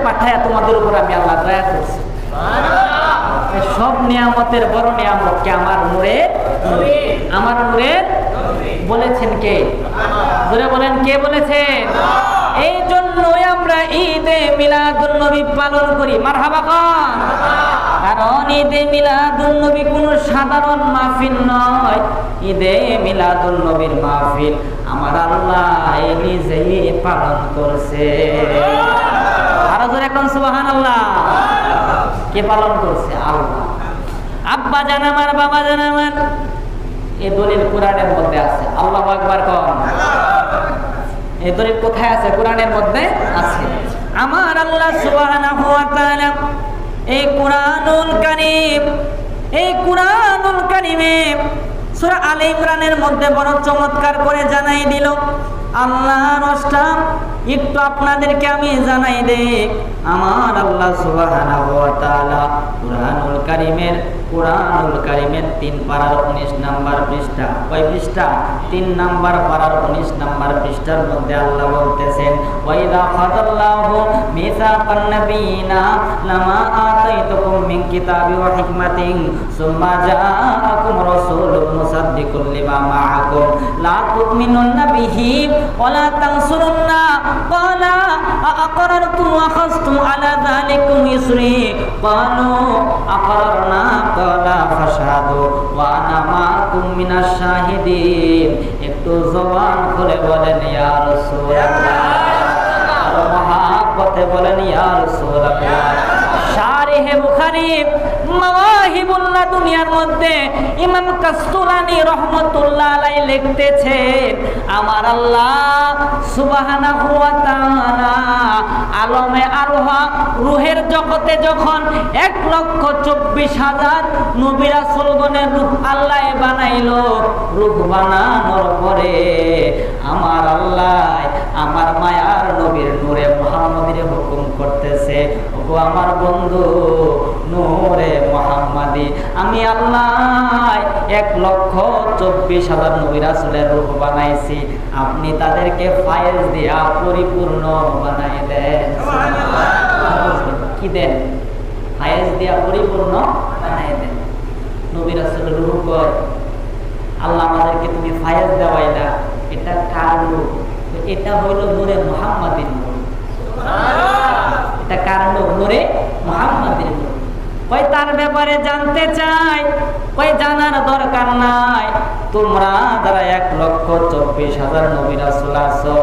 পাঠায়া তোমাদের উপর আমি আল্লাহ দয়া করছি। সব নিয়ামতের বড় নিয়ামত কে? আমার নূরের নবী। আমার নূরের বলেছেন কে? জোরে বলেন, কে বলেছেন? এই জন্যই আমরা ঈদে মিলাদুন নবী পালন করি। মারহাবা খান। কারণ ঈদে মিলাদুন নবী কোনো সাধারণ মাহফিল নয়। ঈদে মিলাদুন নবীর মাহফিল আমার আল্লাহ নিজেই পালন করছে। আরো জোরে কোন সুবহানাল্লাহ। কে পালন করছে? আল্লাহ। আব্বা জান আমার, বাবা জান আমার, এই দলিল কোরআনের মধ্যে আছে। আল্লাহু আকবার কোন। এই দলিল কোথায় আছে? কোরআনের মধ্যে আছে। আমার আল্লাহ সুবহানাহু ওয়া তাআলা এই কুরআনুল কারীমে সূরা আলে ইমরানের মধ্যে বড় চমৎকার করে জানাই দিল। আল্লাহর রাস্তাম একটু আপনাদেরকে আমি জানাই দেই। আমার আল্লাহ সুবহানাহু ওয়া তাআলা কুরআনুল কারীমের 3 পারার 19 নাম্বার পৃষ্ঠা, কয় পৃষ্ঠা? 3 নাম্বার পারার 19 নাম্বার পৃষ্ঠার মধ্যে আল্লাহ বলতেছেন, ওয়াইদা ফাদাল্লাহু মিসাকান নাবিয়িনা লামা আতাইতুকুম মিন কিতাবি ওয়া হিকমাতিন সুম্মা জাআকুম রাসূলুম মুসাদ্দিকুল লিমা মাআকুম লা তু'মিনুন্না বিহি ওয়া লা তানসুরুন্না ক্বালা আআকরারতুম ওয়া আখাযতুম আলা যালিকুম ইসরি ক্বালু আকারনা ক্বালা ফাশহাদু ওয়া আনা মাআকুম মিনাশ শাহিদিন। একটু জবান খুলে বলেন ইয়া রাসূলুল্লাহ, আর মহাব্বতে বলেন ইয়া রাসূলুল্লাহ। শারিহে বুখারী মাওয়াহিবুল্লাহ দুনিয়ার মধ্যে ইমাম কাসতুলানী রাহমাতুল্লাহ আলাইহি লিখতেছেন, আমার আল্লাহ সুবহানাহু ওয়া তাআলা আলমে আরওয়াহ রূহের জগতে যখন 1,24,000 নবী রাসূলগণের রূহ আল্লাহ বানাইলো, রূহ বানানোর পরে আমার আল্লাহ আমার মায়ার নবীর নূরে মুহাম্মাদির হুকুম করতেছে, ওগো আমার বন্ধু নূরে মুহাম্মাদি, আমি আল্লাহ 1,24,000 নবী রাসূলের রূহ বানাইছি, আপনি তাদেরকে ফায়েজ দিয়া পরিপূর্ণ বানাই দেন। কি দেন? ফায়েজ দিয়া পরিপূর্ণ বানাই দেন। নবী রাসূলের রূহ কয়, আল্লাহ আমাদেরকে তুমি ফায়েজ দেওয়াইলা, এটা কার রূহ? এটা হইল নূরে মুহাম্মাদির নূর। এটা কার নূর? নূরে মুহাম্মাদির নূর। কই তার ব্যাপারে জানতে চাই, কই জানার দরকার নাই। তোমরা যারা 1,24,000 নবী রাসূল আছো,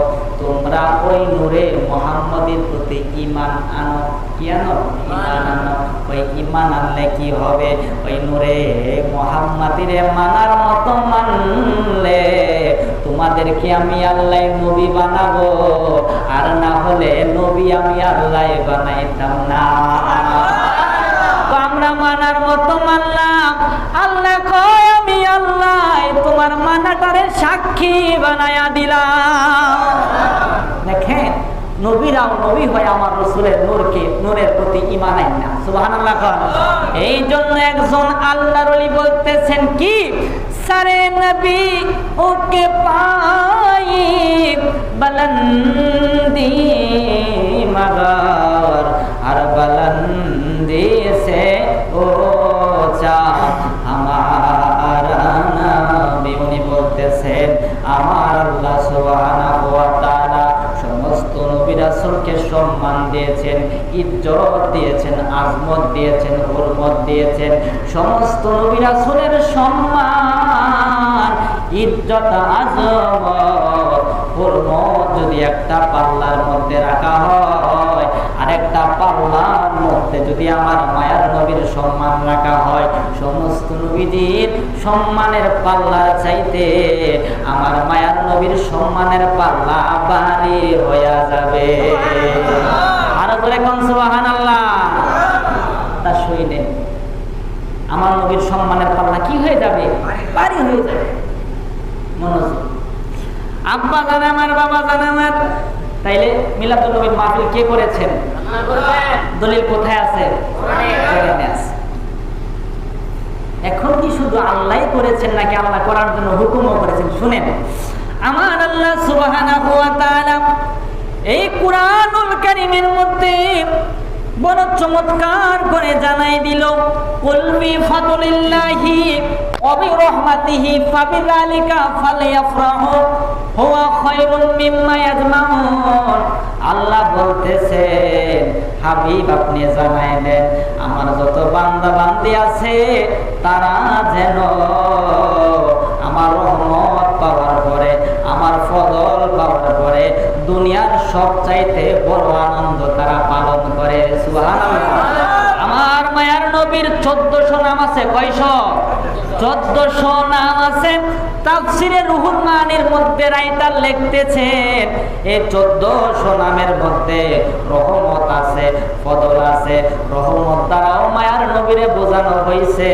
তোমরা ওই নূরে মুহাম্মাদির প্রতি ঈমান আনো। কি আনো? ঈমান আনো। ওই ঈমান আনলে কি হবে? ওই নূরে মুহাম্মাদিরে মানার মতো মানলে তোমাদেরকে আমি আল্লাহ নবী বানাবো, আর না হলে নবী আমি আল্লাহ বানাইতাম না। আমরা মানার মতো মানলাম। আল্লাহ কয়, আমি আল্লাহ তোমার মানাটারে সাক্ষী বানায়া দিলাম। দেখেন, নবীরাও নবী হয় আমার রাসূলের নূরের প্রতি ঈমান আনেন না। সুবহানাল্লাহ। এই জন্য একজন আল্লাহর ওলি বলতেছেন কি, সারে নবী ওকে পাই বুলন্দি মগর আর বুলন্দি সে ওচা হামারা নবী। উনি বলতেছেন আমার আল্লাহ সুবহানাহু ওয়া তাআলা সমস্ত নবী রাসূলকে সম্মান দিয়েছেন, ইজ্জত দিয়েছেন, আজমত দিয়েছেন, হুরমত দিয়েছেন। সমস্ত নবী রাসূলের সম্মান, ইজ্জত, আজমত, হুরমত যদি একটা পাল্লার মধ্যে রাখা হয়, আর একটা পাল্লার মধ্যে যদি আমার মায়ার নবীর সম্মান রাখা হয়, সমস্ত নবীদের সম্মানের পাল্লার চাইতে আমার মায়ার নবীর সম্মানের পাল্লা ভারী হয়ে যাবে। আর বলে কোন সুবহানাল্লাহ। তা শুনেন, আমার নবীর সম্মানের পাল্লা কি হয়ে যাবে? ভারী হয়ে যাবে। মনোযোগ। আব্বা জান আমার, বাবা জান আমার, তাইলে মিলাদুন নবীর মাহফিল কে করেছেন? দলিল কোথায় আছে? কোরআনে আছে। এখন কি শুধু আল্লাহই করেছেন নাকি আল্লাহ করার জন্য হুকুমও করেছেন? শুনেন, আমার আল্লাহ সুবহানাহু ওয়া তাআলা এই কুরআনুল কারীমের মধ্যে বড় চমৎকার করে জানাই দিল, কুল বিফাদলিল্লাহি ওয়া বিরহমাতিহি ফাবিযালিকা ফালইফরাহু হুয়া খায়রুম মিম্মা ইয়াজমাউন। আল্লাহ বলতেছেন, হাবিব আপনি জানাই দেন আমার যত বান্দা বান্দি আছে তারা যেন আমার রহমত পাওয়ার পরে, আমার ফজল পাওয়ার পরে দুনিয়ার সবচাইতে বড় আনন্দ তারা পালন করে। সুবহানাল্লাহ। আমার মায়ার নবীর 1400 নাম আছে। কয়শ? 1400 নাম আছে। তাফসিরে রুহুল মানির মধ্যে রাইটার লিখতেছেন এই 1400 নামের মধ্যে রহমত আছে, ফজল আছে। রহমত দ্বারাও মায়ার নবীরে বোঝানো হয়েছে,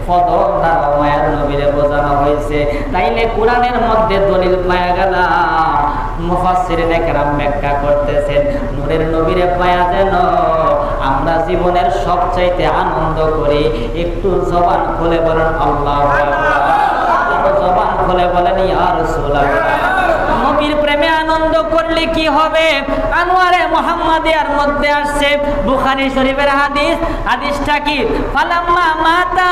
ফজল দ্বারাও মায়ার নবীরে বোঝানো হয়েছে। তাইলে কোরআনের মধ্যে দলিল পাওয়া গেলাম, মুফাসসিরিনে কেরাম ব্যাখ্যা করতেছেন নূরের নবীরে পায়া যেন আমরা জীবনের সবচাইতে আনন্দ করি। একটু জবান খুলে বলেন আল্লাহু আকবার, জবান খুলে বলেন ইয়া রাসূলুল্লাহ। নবীর প্রেমে আনন্দ করলে কি হবে? আনোয়ারে মুহাম্মাদিয়ার মধ্যে আসছে বুখারী শরীফের হাদিস। হাদিসটা কি? ফালাম্মা মাতা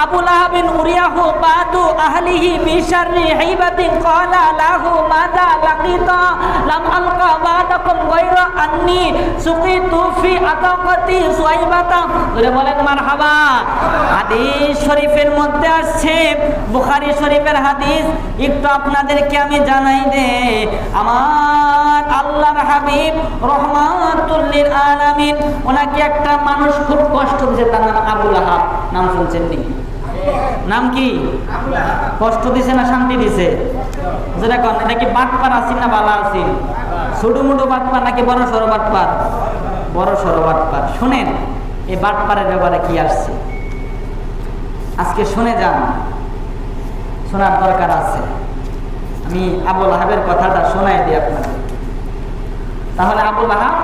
আবু লাহাবিন উরিয়াহু বাদু আহলিহি বিশাররি হাইবাতিন ক্বালা লাহু মাদা লাকিতা লাম আলকা বাদাকুম গায়রা আন্নী সুকিতু ফি আতাকাতি সুয়াইবাতা। ধরে বলেন মারহাবা। হাদিস শরীফের মধ্যে আসছে, বুখারী শরীফের হাদিস। একটু আপনাদেরকে আমি জানাই দে, আমার আল্লাহর হাবিব রহমাতুল লিল আলামিন, ওনাকে একটা মানুষ খুব কষ্ট দিয়েছে, তার নাম আবু লাহাব। নাম শুনছেন নি? নাম কি? কষ্ট দিছে না শান্তি দিছে? যেটা কোন, এটা কি বাটপার আছেন না বালা আছেন? ছোট মোটো বাটপার নাকি বড় সরো বাটপার? বড় সরো বাটপার। শুনেন এই বাটপারের ব্যাপারে কি আসছে আজকে শুনে যান, শোনার দরকার আছে। আমি আবু লাহাবের কথাটা শোনাই দিই আপনাদের। তাহলে আবু লাহাব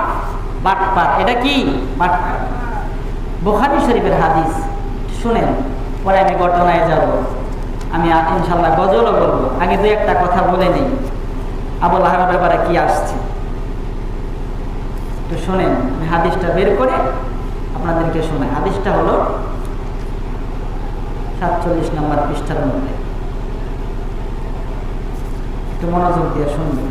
বাটপার, এটা কি বাটপার? বুখারী শরীফের হাদিস শুনেন, পরে আমি ঘটনায় যাব। আমি ইনশাআল্লাহ গজলও বলবো, আগে দুই একটা কথা বলে নেই আবু লাহাবের ব্যাপারে কি আসছে একটু শোনেন। আমি হাদিসটা বের করে আপনাদেরকে শোনাই। হাদিসটা হলো 47 নম্বর পৃষ্ঠার মধ্যে, একটু মনোযোগ দিয়ে শুনবেন।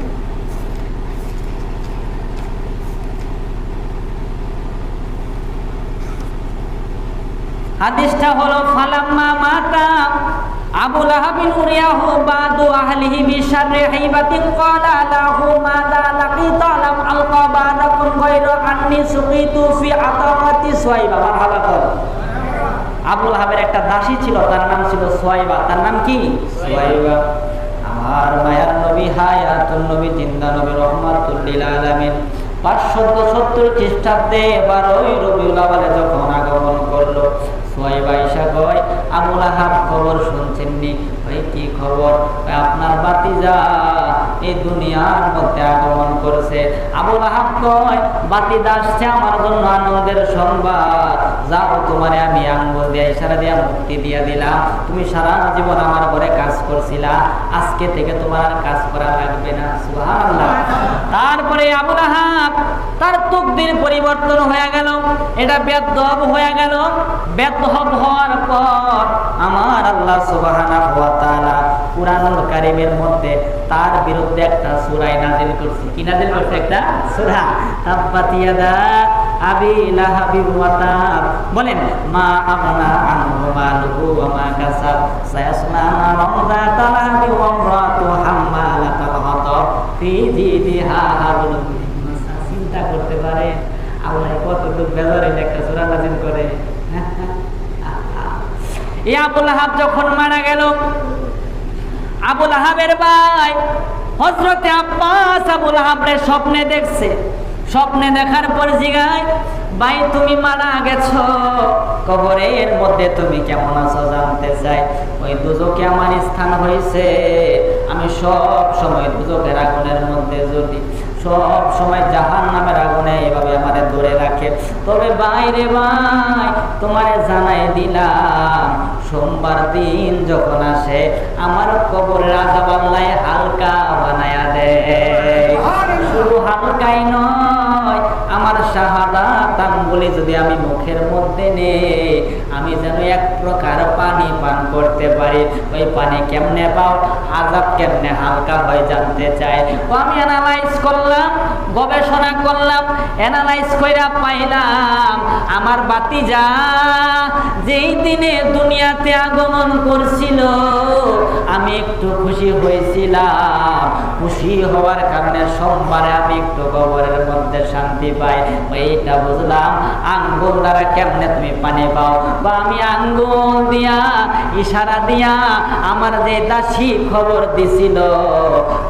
হাদিসটা হলো ফালাম্মা মাতা আবু লাহাবিন উরিয়াহু বাদু আহলিহি বিশাররি হাইবাতিন ক্বালা লাহু মাদা লাকিতা লাম আলকা বাদাকুম গায়রা আন্নী সুকিতু ফি আতাকাতি সুয়াইবা। মারহাবা কর। আবু লাহাবের একটা দাসী ছিল, তার নাম ছিল সুয়াইবা। তার নাম কি? সুয়াইবা। আমার মায়ার নবী হায়াতুন নবী জিন্দা নবী রহমাতুল লিল আলামিন 570 খ্রিস্টাব্দে 12ই রবিউল আউয়ালে যখন আগমন করলো, সুয়াইবা ঈশা কয় আবু লাহাব খবর শুনছেন নি? ভাই কি খবর? আপনার ভাতিজা এই দুনিয়ার মধ্যে আগমন করেছে। আবু লাহাব কয় ভাতিজা আসছে আমার জন্য আনন্দের সংবাদ, যাও তোমারে আমি আঙ্গুল দিয়ে ইশারা দিয়ে মুক্তি দিয়ে দিলাম। তুমি সারা জীবন আমার ঘরে কাজ করছিলা, আজকে থেকে তোমার আর কাজ করা লাগবে না। সুবহানাল্লাহ। তারপরে আবু লাহাব তার তাকদীর পরিবর্তন হয়ে গেল, এটা বেদব হয়ে গেল। বেদব হওয়ার পর আমার আল্লাহ সুবহানাহু ওয়া তাআলা কুরআনুল কারীমের মধ্যে তার বিরুদ্ধে একটা সূরা নাযিল করছে। কি নাযিল করছে? একটা সূরা, তাব্বাত ইয়াদা আবি লাহাবি ওয়া তাব। বলেন মা আগনা আনহু মালুহু ওয়া মা কাসাব সায়াসলা নারান যাতা লাহাবি ওয়া ইমরাতু হাম্মালাতাল হাতাব ফি জিদিহা হাবলুম মিন মাসাদ। চিন্তা করতে পারে আল্লাহ কতটুকু বেজারে একটা সূরা নাযিল করে। এই আবু লাহাব যখন মারা গেল, আবু লাহাবের ভাই হযরতে আব্বাস আবু লাহাবরে স্বপ্নে দেখছে। স্বপ্নে দেখার পর জিগায়, ভাই তুমি মারা গেছো, কবরের মধ্যে তুমি কেমন আছো জানতে চাই। ওই দুজকে আমার স্থান হয়েছে, আমি সব সময় দুজকের আগুনের মধ্যে জ্বলি, সব সময় জাহান্নামের আগুনে এভাবে আমারে ধরে রাখে। তবে বাইরে ভাই তোমারে জানাই দিলাম, সোমবার দিন যখন আসে আমার কবরের আযাব আল্লাহ হালকা বানায়া দেয়। শুধু হালকাই নয়, আমার শাহাদাত আঙ্গুলে যদি আমি মুখের মধ্যে নেই, আমি যেন এক প্রকার পানি পান করতে পারি। ওই পানি কেমনে পাও, আযাব কেমনে হালকা হয় জানতে চাই। আমি অ্যানালাইজ করলাম, গবেষণা করলাম, অ্যানালাইজ কইরা পাইলাম আমার বাতিজা যেই দিনে দুনিয়াতে আগমন করছিল আমি একটু খুশি হয়েছিলাম। খুশি হওয়ার কারণে সোমবারে আমি একটু কবরের মধ্যে শান্তি পাই। এইটা বুঝলাম আঙ্গুল দ্বারা কেমনে তুমি পানি পাও। বা আমি আঙ্গুল দিয়া ইশারা দিয়া আমার যে দাসী খবর দিছিল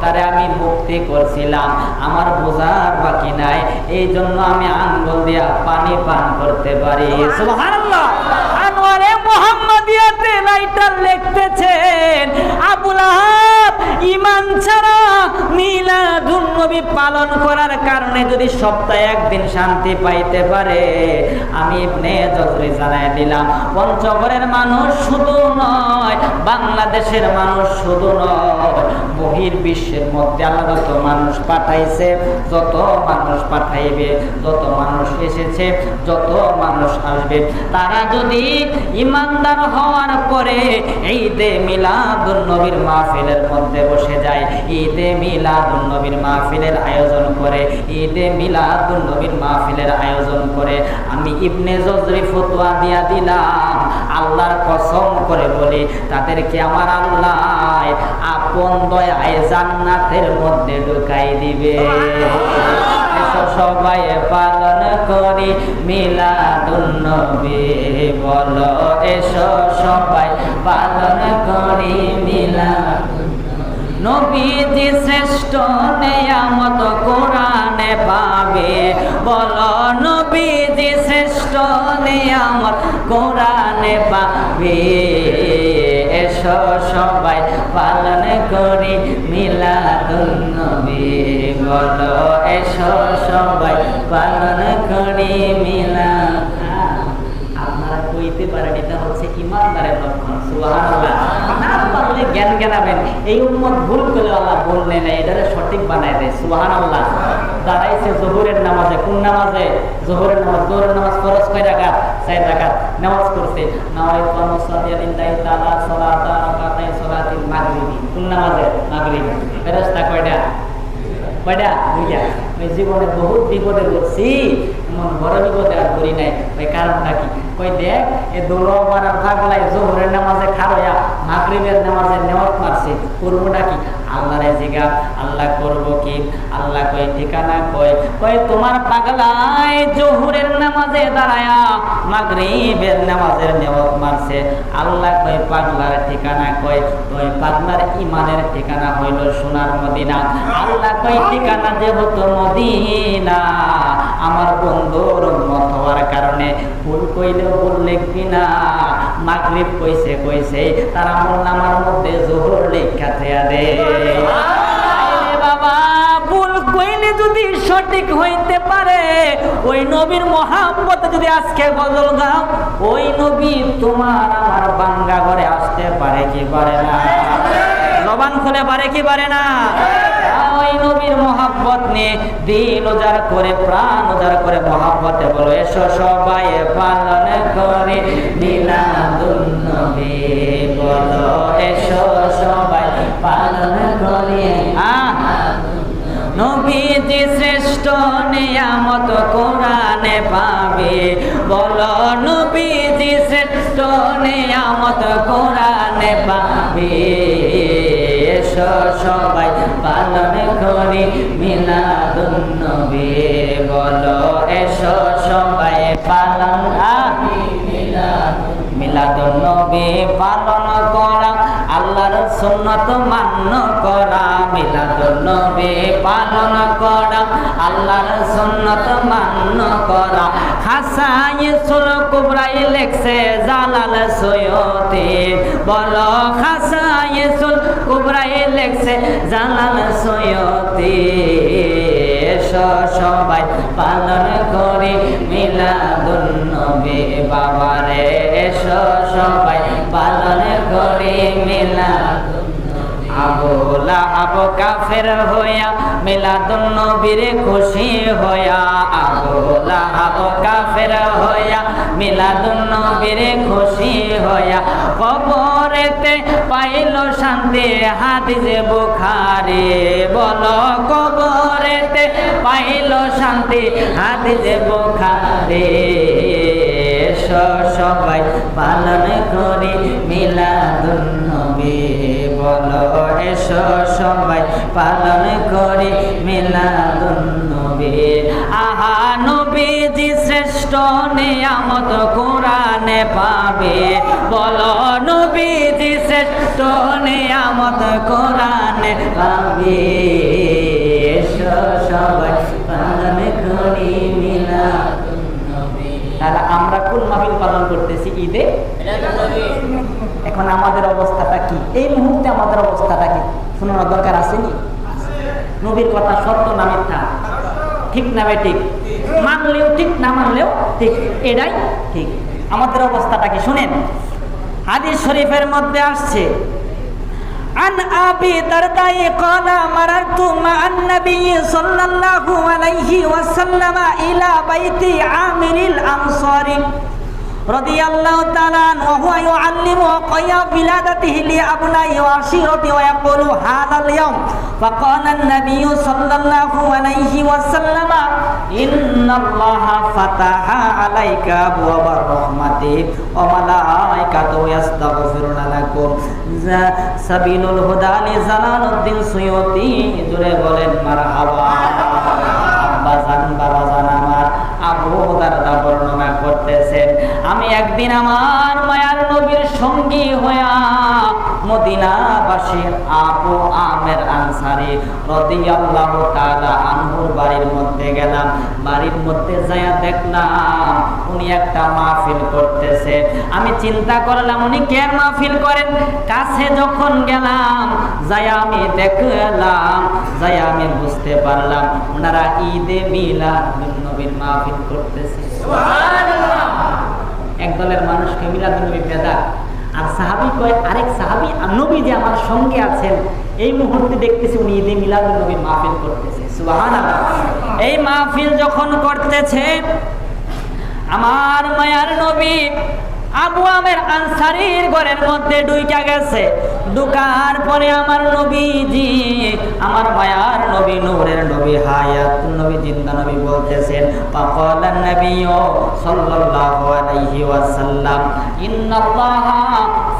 তারে আমি মুক্তি করছিলাম। আমার বোঝার বাকি নাই, এই জন্য আমি আঙ্গুল দিয়া পানি পান করতে পারি। সুবহানাল্লাহ। আনোয়ারে মুহাম্মাদিয়াতে রাইটার লিখতেছেন আবুল আহাব ঈমান ছাড়া মিলাদুন নবী পালন করার কারণে যদি সপ্তাহে একদিন শান্তি পাইতে পারে, আমি ইবনে জজরি জানাই দিলাম পঞ্চগড়ের মানুষ শুধু নয়, বাংলাদেশের মানুষ শুধু নয়, বহির বিশ্বের মধ্যে আল্লাহ যত মানুষ পাঠাইছে, যত মানুষ পাঠাইবে, যত মানুষ এসেছে, যত মানুষ আসবে, তারা যদি ইমানদার হওয়ার পরে ঈদে মিলাদুন নবীর মাহফিলের মধ্যে বসে যায়, ঈদে মিলাদুন নবীর মাহফিলের আয়োজন করে, ঈদে মিলাদুন নবীর মাহফিলের আয়োজন করে, আমি ইবনে জজরি ফতোয়া দিয়া দিলাম, আল্লাহর কসম করে বলি তাদেরকে আমার আল্লাহ আপন দয়ায় জান্নাতের মধ্যে ঢুকাই দিবে। সবাই পালন করি মিলাদুন নবী, বলো এসো সবাই পালন করি মিলাদুন নবীজি শ্রেষ্ঠ নেয়ামত কোরআনে পাবে, বলো নবীজি শ্রেষ্ঠ নেয়ামত কোরআনে পাবে, এসো সবাই পালন করি মিলাদুন নবী, বলো এসো সবাই পালন করি মিলাদ। আপনারা কইতে পারেন এটা হচ্ছে ইমানদারের লক্ষণ। সুবহানাল্লাহ। না পারলে জ্ঞান জ্ঞানাবেন, এই উম্মত ভুল করে আল্লাহ বললেন না, এটারে সঠিক বানায় দেয়। সুবহানাল্লাহ। দাঁড়াইছে জোহরের নামাজে, কোন নামাজে? জোহরের নামাজ। জোহরের নামাজ ফরজ কয় রাকাত? 4 রাকাত নামাজ পড়ছে। নাওয়াইতু মুসাল্লি লিল্লাহি তাআলা সালাতা রাকাতাই সালাতিল মাগরিবি। কোন নামাজে? মাগরিব। ফেরেশতা কয়টা? কয়টা? 2টা। ওই জীবনে বহুত বিপদে পড়ছি, মন বড় বিপদে আর করি নাই। ওই কারণটা কি? কই দেখ এ দোলও মারার পাগলাই জোহরের নামাজে খারয়া মাগরিবের নামাজে নেওয়াত মারছে, করবোটা কি? আল্লাহরে জিগা, আল্লাহ করব কি? আল্লাহ কই ঠিকানা কই তোমার পাগলাই জোহরের নামাজে দাঁড়ায়া মাগরিবের নামাজের নেওয়াত মারছে। আল্লাহ কই পাগলার ঠিকানা কই পাগলার ইমানের ঠিকানা হইল সোনার মদিনা। আল্লাহ কই ঠিকানা যেহেতু মদিনা, আমার বন্ধুর উম্মত হওয়ার কারণে ভুল কইলেও ভুল লিখবি না। মাগরিব কইছে তার আমলনামার মধ্যে যোহর লেখা দেয়া দে। বাবা ভুল কইলে যদি সঠিক হইতে পারে, ওই নবীর মহাব্বত যদি আজকে গজল গাও, ওই নবী তোমার আমার বাঙ্গা ঘরে আসতে পারে কি পারে না? জবান খুলে পারে কি পারে না? ওই নবীর মহাব্বত নিয়ে দিল উজাড় করে, প্রাণ উজাড় করে মহাব্বতে বলো এসো সবাই পালন করে মিলাদুন নবী, বলো এসো সবাই পালন করে নবীজি শ্রেষ্ঠ নিয়ামত কোরআনে পাবে, বলো নবীজি শ্রেষ্ঠ নিয়ামত কোরআনে পাবে, এসো সবাই পালন করি মিলাদুন নবী, বলো এসো সবাই পালন মিলাদুন নবী পালন করা, আল্লাহর সুন্নাত মান্য করা, মিলাদুন নবী পালন করা, আল্লাহর সুন্নাত মান্য করা। খাসাইসুল কুবরাই লেখছে জালাল সৈয়দী, বলো খাসাইসুল কুবরাই লেখছে জালাল সৈয়দী, এসো সবাই পালন করি মিলাদুন নবী, বাবারে এসো সবাই পালন করি মিলাদুন নবী। আবুল লাহাব কাফের হইয়া মিলাদুন নবীর খুশি হইয়া, আবু লাহাব কাফের হইয়া মিলাদুন নবীর খুশি হইয়া, কবরেতে পাইল শান্তি হাদিসে বুখারী। বলো কবরেতে পাইল শান্তি হাদিসে বুখারী। সবাই পালন করি মিলাদুন নবী। বলো এসো সবাই পালন করি মিলাদুন নবী। আহা নবীজি শ্রেষ্ঠ নিয়ামত কোরআনে পাবে। বলো নবীজি শ্রেষ্ঠ নিয়ামত কোরআনে পাবে। এসো সবাই পালন করি মিলাদুন নবী। তাহলে আমরা কোন মাহফিল পালন করতেছি? ঈদে। এখন আমাদের অবস্থাটা কি? এই মুহূর্তে আমাদের অবস্থাটা কি শোনানোর দরকার আসেনি? নবীর কথা সত্য না মিথ্যা? ঠিক না ভাই? ঠিক। মানলেও ঠিক, না মানলেও ঠিক, এটাই ঠিক। আমাদের অবস্থাটা কি শুনেন। হাদিস শরীফের মধ্যে আসছে, عن أبي الدرداء قال مررت مع النبي صلى الله عليه وسلم إلى بيت عامر الأنصاري رضي الله تعالى عنه وهو يعلم قيا ولادته لأبنائه وعشيرته ويقول هذا اليوم فقال النبي صلى الله عليه وسلم إن الله فتح عليك أبواب الرحمة وملائكته يستغفرون لكم سبيل الهدى لجلال الدين السيوطي জোরে বলেন মারহাবা। আব্বাজান বাবাজান আমার আবু দারদা বর্ণনা করতেছেন, আমি একদিন আমার মায়ার নবীর সঙ্গী হইয়া মদিনাবাসী আবু আমের আনসারী রাদিয়াল্লাহু তাআলা আনহুর বাড়ির মধ্যে গেলাম। বাড়ির মধ্যে যায়া দেখলাম উনি একটা মাহফিল করতেছে। আমি চিন্তা করলাম উনি কেন মাহফিল করেন। কাছে যখন গেলাম যায়া আমি দেখলাম, যায়া আমি বুঝতে পারলাম ওনারা ঈদে মিলাদুন নবীর মাহফিল করতেছে। সুবহানাল্লাহ। একদলের মানুষকে মিলাদুন নবী বেদাত, আর সাহাবী কয় আরেক সাহাবী নবী যে আমার সঙ্গে আছেন এই মুহূর্তে দেখতেছি উনি ঈদে মিলাদুন নবীর মাহফিল করতেছে। সুবহানাল্লাহ। এই মাহফিল যখন করতেছে আমার মায়ার নবী আবু আমের আনসারীর ঘরের মধ্যে ঢুইকা গেছে। ঢুকার পরে আমার নবীজি, আমার মায়ার নবী, নূরের নবী, হায়াতুন নবী, জিন্দা নবী বলতেছেন, ফাকালান নবিয়্যু সাল্লাল্লাহু আলাইহি ওয়াসাল্লাম ইন্নাল্লাহা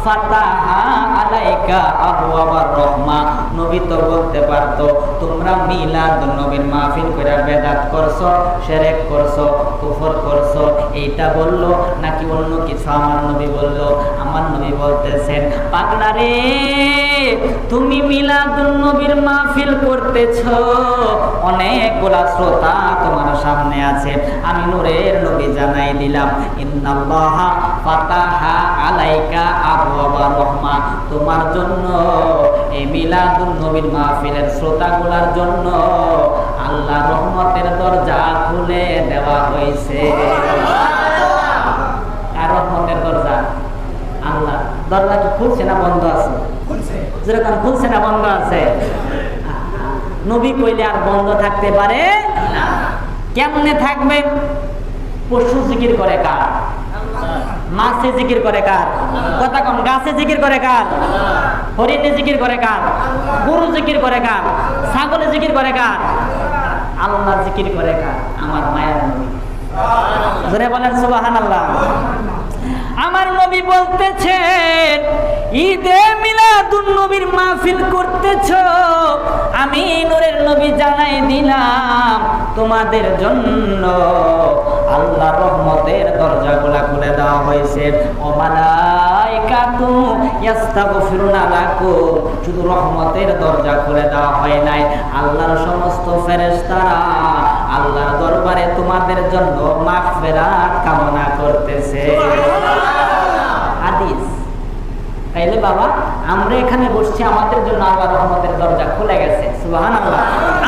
ফাতাহা আলাইকা আবওয়াবার রাহমা। নবী তো বলতে পারতো তোমরা মিলাদুন নবীর মাহফিল করে বেদাত করছো, শিরক করছো, কুফর করছো, এইটা বললো নাকি অন্য কিছু? আমার নবী বলল, আমার নবী বলতেছেন পাগলা রে তুমি মিলাদুন নবীর মাহফিল করতেছো, অনেকগুলা শ্রোতা তোমার সামনে আছে, আমি নূরের নবী জানাই দিলাম ইন্নাল্লাহা ফাতাহা আলাইকা আবওয়াবার রাহমা। তোমার জন্য এই মিলাদুন নবীর মাহফিলের শ্রোতাগুলার জন্য আল্লাহ রহমতের দরজা খুলে দেওয়া হয়েছে। রহমতের দরজা, আল্লাহ দরজা কি খুলছে না বন্ধ আছে? যেরকম খুলছে না বন্ধ আছে? নবী কইলে আর বন্ধ থাকতে পারে না। কেমনে থাকবে? পশু জিকির করে কার? মাছে জিকির করে কার? কথা কম। গাছে জিকির করে কার? হরিণে জিকির করে কার? গরু জিকির করে কার? ছাগলে জিকির করে কার? আল্লাহ জিকির করে কার? আমার মায়ের নবী। জোরে বলেন সুবহানাল্লাহ। আমার নবী বলতেছেন ঈদে মিলাদুন নবীর মাহফিল করতেছো, আমি নূরের নবী জানাই দিলাম তোমাদের জন্য আল্লাহ রহমতের দরজাগুলা খুলে দেওয়া হয়েছে। ও মালাইকাতু ইস্তাগফিরুনা লাকুম, শুধু রহমতের দরজা খুলে দেওয়া হয় নাই, আল্লাহর সমস্ত ফেরেশতারা আল্লাহর দরবারে তোমাদের জন্য মাগফিরাত কামনা করতেছে। হাদিস। তাইলে বাবা আমরা এখানে বসছি, আমাদের জন্য আল্লাহর রহমতের দরজা খুলে গেছে। সুবহানাল্লাহ।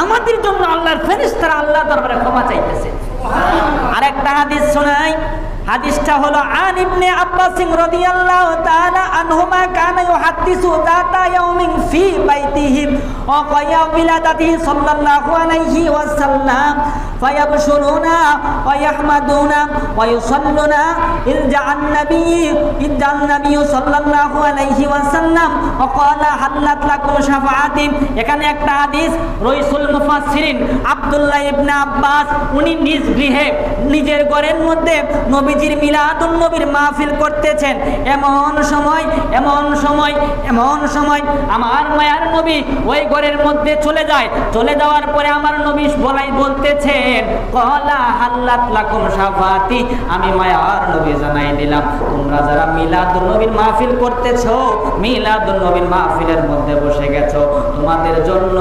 আমাদের জন্য আল্লাহর ফেরেশতারা আল্লাহর দরবারে ক্ষমা চাইতেছে। আরেকটা হাদিস শোনাই। হাদিসটা হলো আন ইবনে আব্বাস রাদিয়াল্লাহু তাআলা আনহুমা কানা ইউহাদ্দিসু যাতা ইয়াউমিন ফি বাইতিহি ওয়া কায়া বিলাদাতিহি সাল্লাল্লাহু আলাইহি ওয়াসাল্লাম ফায়াবশুরুনা ওয়া ইয়াহমাদুনা ওয়া ইউসাল্লুনা ইলজাআন নবী সাল্লাল্লাহু আলাইহি ওয়াসাল্লাম ওয়া ক্বালা হাল্লাত লাকুম শাফাআতি। এখানে একটা হাদিস রাইসুল মুফাসসিরিন আব্দুল্লাহ ইবনে আব্বাস উনি নিজ গৃহে নিজের ঘরের মধ্যে নবীজির মিলাদুন নবীর মাহফিল করতেছেন। এমন সময় আমার মায়ার নবী ওই ঘরের মধ্যে চলে যায়। চলে যাওয়ার পরে আমার নবী বলতেছেন ক্বালা হাল্লাত লাকুম শাফাআতি, আমি মায়ার নবী জানাই দিলাম তোমরা যারা মিলাদুন নবীর মাহফিল করতেছো, মিলাদুন নবীর মাহফিলের মধ্যে বসে গেছো, তোমাদের জন্য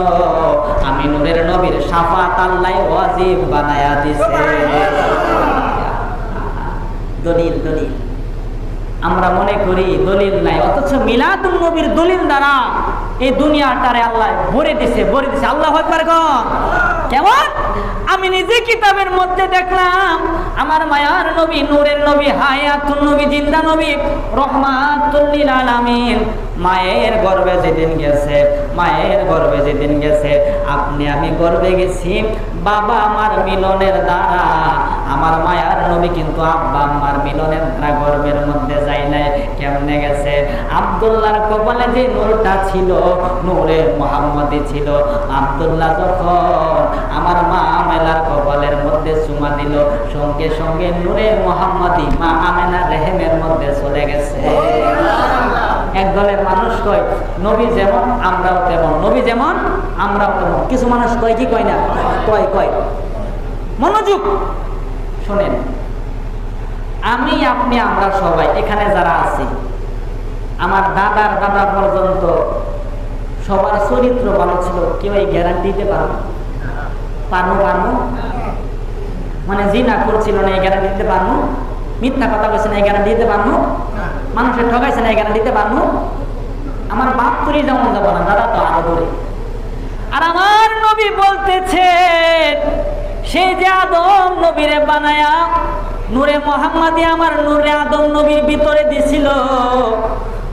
আমি নূরের নবীর শাফাআত আল্লাহ ওয়াজিব বানায়া দিছে। দলিল আমরা মনে করি দলিল নাই, অথচ মিলাদুন নবীর দলিল দ্বারা এই দুনিয়াটারে আল্লাহ ভরে দিছে। আল্লাহু আকবার। কেমন? আমি নিজে কিতাবের মধ্যে দেখলাম আমার মায়ার নবী নূরের নবী হায়াতুন নবী জিন্দা নবী রহমাতুল লিল আলামিন মায়ের গর্ভে যেদিন গেছে আপনি আমি গর্ভে গেছি বাবা আমার মিলনের দ্বারা। আমার মায়ার নবী কিন্তু আব্বা আম্মার মিলনের দ্বারা গর্ভের মধ্যে যায় নাই। কেমনে গেছে? আব্দুল্লাহর কপালে যে নূরটা ছিল, নূরে মুহাম্মদী ছিল, আব্দুল্লাহ যখন আমার মা আমেনার কপালের মধ্যে চুমা দিল, সঙ্গে সঙ্গে নূরে মুহাম্মদী মা আমেনার রেহেমের মধ্যে চলে গেছে। একদলের মানুষ কয় নবী যেমন আমরাও তেমন, নবী যেমন আমরাও তেমন। কিছু মানুষ কয় কি কয় না? কয়। মনোযোগ শোনেন, আমি আপনি আমরা সবাই এখানে যারা আছি, আমার দাদার দাদা পর্যন্ত সবার চরিত্র ভালো ছিল। কেউ এই গ্যারান্টি দিতে পারবো? মানে জিনা করছিল না এই গ্যারান্টি দিতে পারবো? মিথ্যা কথা বলছে না এই গ্যারান্টি দিতে পারবো? মানুষের ঠকাইছে না এই গ্যারান্টি দিতে পারবো? আমার বাপ তুরি যেমন যাবো না, দাদা তো আরো দূরে। আর আমার নবী বলতেছে সেই যে আদম নবীরে বানায়া নূরে মুহাম্মাদী আমার নূরে আদম নবীর ভিতরে দিছিল,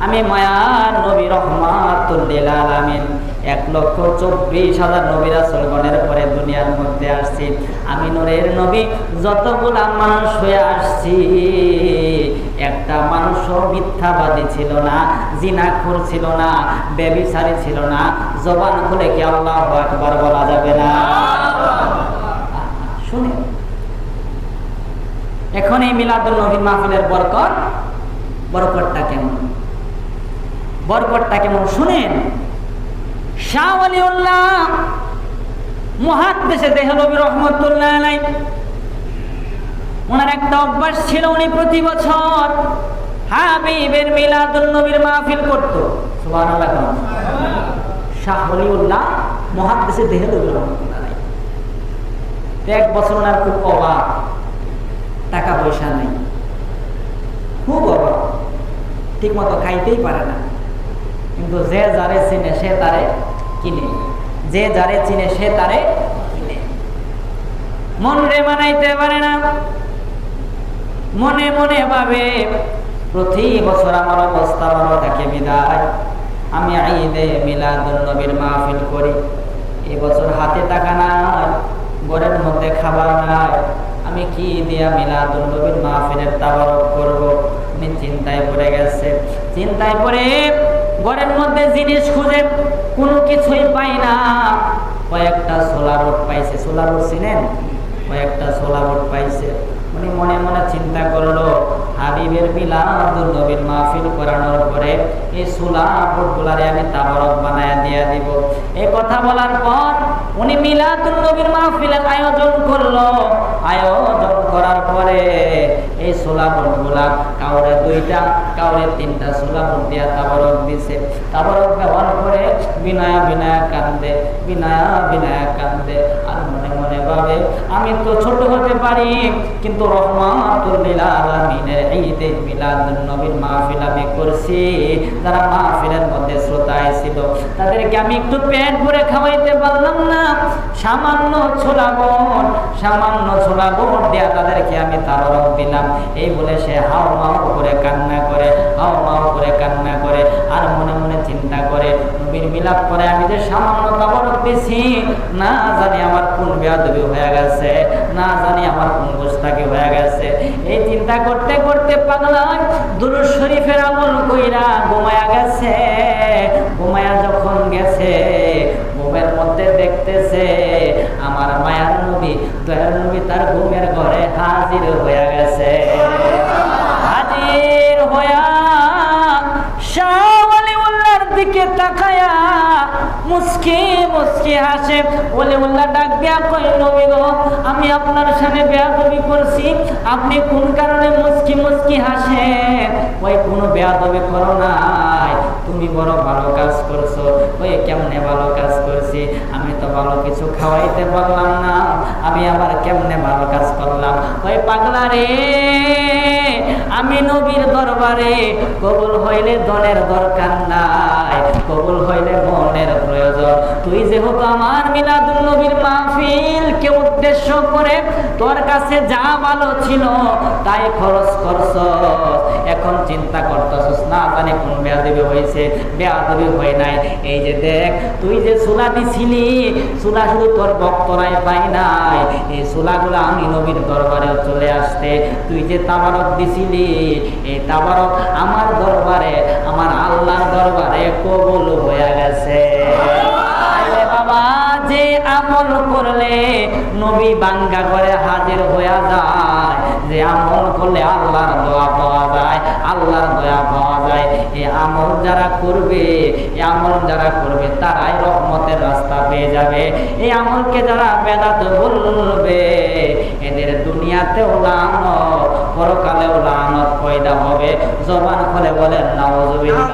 আমি মায়ার নবী রহমাতুল লিল আলামিন 1,24,000 নবী রাসূলগণের পরে দুনিয়ার মধ্যে আসছি। আমি নূরের নবী যতগুলা মানুষ হয়ে আসছি, একটা মানুষও মিথ্যাবাদী ছিল না, জিনাখোর ছিল না, ব্যভিচারী ছিল না। জবান খুলে কি আল্লাহু আকবার বলা যাবে না? শুনে এখন এই মিলাদুন নবী মাহফিলের বরকতটা কেমন শুনেন। শাহ ওয়ালিউল্লাহ মুহাদ্দিস দেহলভী রহমাতুল্লাহ আলাইহি ওনার একটা অভ্যাস ছিল, উনি প্রতি বছর হাবিবের মিলাদুন নবীর মাহফিল করত। সুবহানাল্লাহ। শাহ ওয়ালিউল্লাহ মুহাদ্দিস দেহলভী রহমাতুল্লাহ আলাইহি এক বছর ওনার খুব অভাব, টাকা পয়সা নেই, খুব অভাব, ঠিক মতো খাইতেই পারে না। কিন্তু যে যারে চিনে সে তারে কিনে, মন রে মানাইতে পারে না। মনে মনে ভাবে প্রতি বছর আমার অবস্থা ভালো থাকে বিদায় আমি ঈদে মিলাদুন নবীর মাহফিল করি। এই বছর হাতে টাকা নাই, ঘরের মধ্যে খাবার নাই, আমি কি দিয়া মিলাদুন নবীর মাহফিলের তাবারক করব? আমি চিন্তায় পড়ে গেছে। চিন্তায় পড়ে ঘরের মধ্যে জিনিস খুঁজে কোনো কিছুই পাই না। কয়েকটা সোলা বোর্ড পাইছে। সোলা বোর্ড চিনেন? কয়েকটা সোলা বোর্ড পাইছে। উনি মনে মনে চিন্তা করলো হাবিবের মিলাদুন নবীর মাহফিল করানোর পরে এই সোলা বোর্ডগুলারে আমি তাবারক বানায়া দিয়া দিব। এই কথা বলার পর উনি মিলাদুন নবীর মাহফিলের আয়োজন করলো। আয়োজন করার পরে এই সোলা বোর্ডগুলা কাউরে 2টা কাউরে 3টা সোলা বোর্ড দিয়া তাবারক দিছে। তাবারক দেওয়ার পরে বিনয়া কান্দে আর মনে মনে ভাবে আমি তো ছোট হতে পারি, কিন্তু রহমাতুল লিল আলামিনের ঈদে মিলাদুন নবীর মাহফিল আমি করছি, যারা মাহফিলের মধ্যে শ্রোতা ছিল তাদেরকে আমি একটু পেট ভরে খাওয়াইতে পারলাম না, সামান্য ছোলা বুট দেয়া তাদেরকে আমি তাবারক দিলাম। এই বলে সে হাও মাও করে কান্না করে, আর মনে মনে চিন্তা করে নবীর মিলাদ করে আমি যে সামান্য তাবারক দিছি, না জানি আমার কোন বেয়াদবি হয়ে গেছে, না জানি আমার কোন গোস্তাকি হয়ে গেছে। এই চিন্তা করতে করতে পাগলা দুরূদ শরীফের আমল কইরা ঘুমায়া গেছে। ঘুমায়া যখন গেছে, ঘুমের মধ্যে দেখতেছে আমার মায়ার নবী, দয়ার নবী তার ঘুমের ঘরে হাজির হয়ে গেছে। হাজির হইয়া শাহ ওলিউল্লাহর দিকে তাকায়া মুস্কি মুস্কি হাসে। ওলিউল্লাহ ডাক দিয়া কই, নবী গো, আমি আপনার সামনে বেয়াদবি করছি, আপনি কোন কারণে মুস্কি মুস্কি হাসেন? ওই কোনো বেয়াদবি করো নাই, তুমি বড় ভালো কাজ করছো। ওই কেমনে ভালো কাজ করছি? আমি তো ভালো কিছু খাওয়াইতে পারলাম না, আমি আবার কেমনে ভালো কাজ করলাম? ওই পাগলা রে, আমি নবীর দরবারে কবুল হইলে ধনের দরকার নাই, কবুল হইলে মনের প্রয়োজন। তুই যেহেতু আমার মিলাদুন নবীর মাহফিলকে উদ্দেশ্য করে তোর কাছে যা ভালো ছিল তাই খরচ করছ, এখন চিন্তা করতেছস না জানি কোন বেয়াদবি হয়েছে। বেয়াদবি হয় নাই, এই যে দেখ তুই যে চুলা দিছিলি, চুলা শুধু তোর ভক্তরাই পাই নাই, এই চুলাগুলো আমি নবীর দরবারে চলে আসতে। তুই যে তাবারক দিছিলি, এই তাবারক আমার দরবারে, আমার আল্লাহর দরবারে কবুল হয়ে গেছে। বাবা, যে আমল করলে নবী বাঙ্গা করে হাজির হয়ে যায়, যে আমল করলে আল্লাহর দোয়া পাওয়া যায়, আল্লাহর দয়া পাওয়া যায়, এই আমল যারা করবে, এই আমল যারা করবে তারাই রহমতের রাস্তা পেয়ে যাবে। এই আমলকে যারা বেদাত বলবে এদের দুনিয়াতেও লানত, পরকালেও লানত পয়দা হবে। জবান খুলে বলেন নাউজুবিল্লাহ।